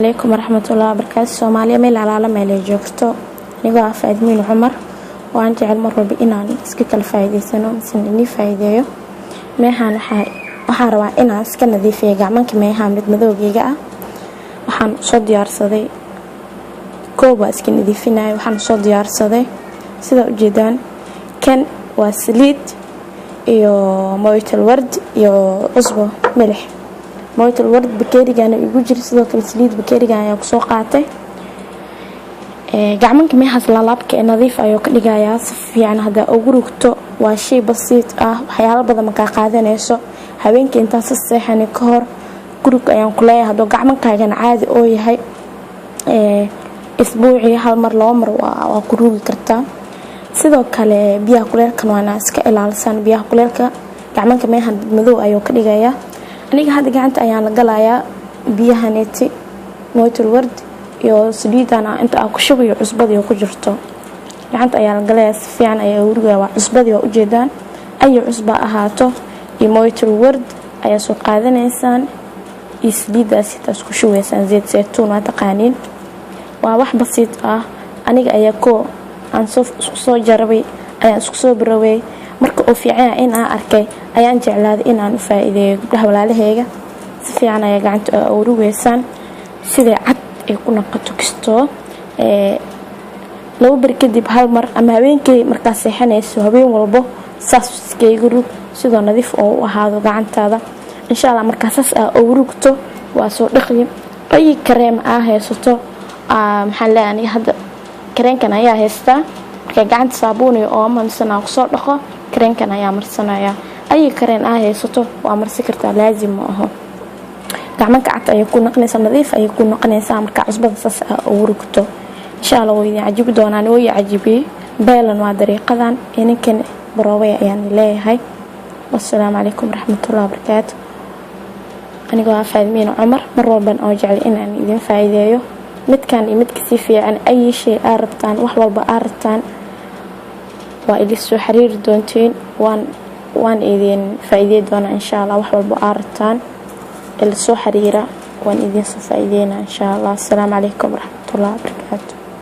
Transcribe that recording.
عليكم ورحمة الله وبركاته. Soomaaliya meel alaala meel ay joogto anigoo ah Faadmiin Cumar waan jecel mar walba inaan iska kala faa'iideysano inaan faa'iideeyo meehan waxaan rabaa inaan iska nadiifiyo gacmanka meehan mid madowgayga ah waxaan soo diyaarsaday koob waa iska nadiifinayo waxaan soo diyaarsaday sida ujeedaan kan waa saliid iyo mooytal ward iyo cusbo milix mooytal ward bakeerigan igu jira sidoo kale saliid bakeerigan ayaa ku soo qaatay gacmanka meehaas laabka ee nadiif ayuu ka dhigayaa si fiican hada ugu rugto waa shay basiit ah waxyaalo badan ma ka qaadanayso habeenkii intaas seexani ka hor gurug ayaan ku leeyahay hado gacmankaagan caadi oo yahay isbuuci hal mar laba mar waa ku rugi kartaa sidoo kale biyaha kuleelka waana iska ilaalisan biyaha kuleelka gacmanka meehan madow ayuu ka dhigayaa aniga hadda gacanta ayaan la galayaa biyahaneeti mooytal ward iyo saliidana inta aan ku shubayo cusbada ku jirto gacanta ayaa la galayaa si fiican ayaa urugaa waa cusbada oo ujeedaan ay cusba ahaato iyo mooytal ward ayaa soo qaadanaysaan iyo saliidaas taas ku shubaysaan zeed saytuun waa taqaaniin waa wax basiit ah aniga ayaa ko aan soo jarabay ayaan isku soo baraway marka oo fiican in aan arkay ayaan jeclaaday in aan u faa'iideeyo gabdhaha walaalahayga si fiican ayaa gacanta urugeysaan sida cad ay ku noqoto kisto laba bar kadib hal mar ama habeenkii markaas seexanayso habeen walbo saas iskayga rug sidoo nadiif oo u ahaado gacantaada insha Allah markaas oo rugto waa soo dhaqi ay kareem haysato maxaan leeyahay hadda kareenkan ayaa haystaa marka gacanta saabuun iyo oo mansana ku soo dhaqo kareenkan ayaa marsanaya ay kareen haysato waa marsi kartaa laazim ma aha gacmanka cad ay ku noqonaysaa nadiif ay ku noqonaysaa marka cusbada saas oo rugto insha Allah way cajiib doonaan way cajiibay beelan waa dariiqadan inankan baroobay ayaan leeyahay wassalaamu calaykum waraxmatullaahi wabarakaatuh anigoo ah Faadmiin Cumar mar walba oo jecel inaan idin faa'iideeyo midkan iyo midka si fiican ay shay arabtaan wax walba arabtaan waa idin soo xiriir doontiin waan idin faa'iideey doona insha Allah wax walba arabtaan ila soo xiriira waan idin soo faa'iideeyna insha Allah assalaamu calaykum waraxmatullaahi wabarakaatuh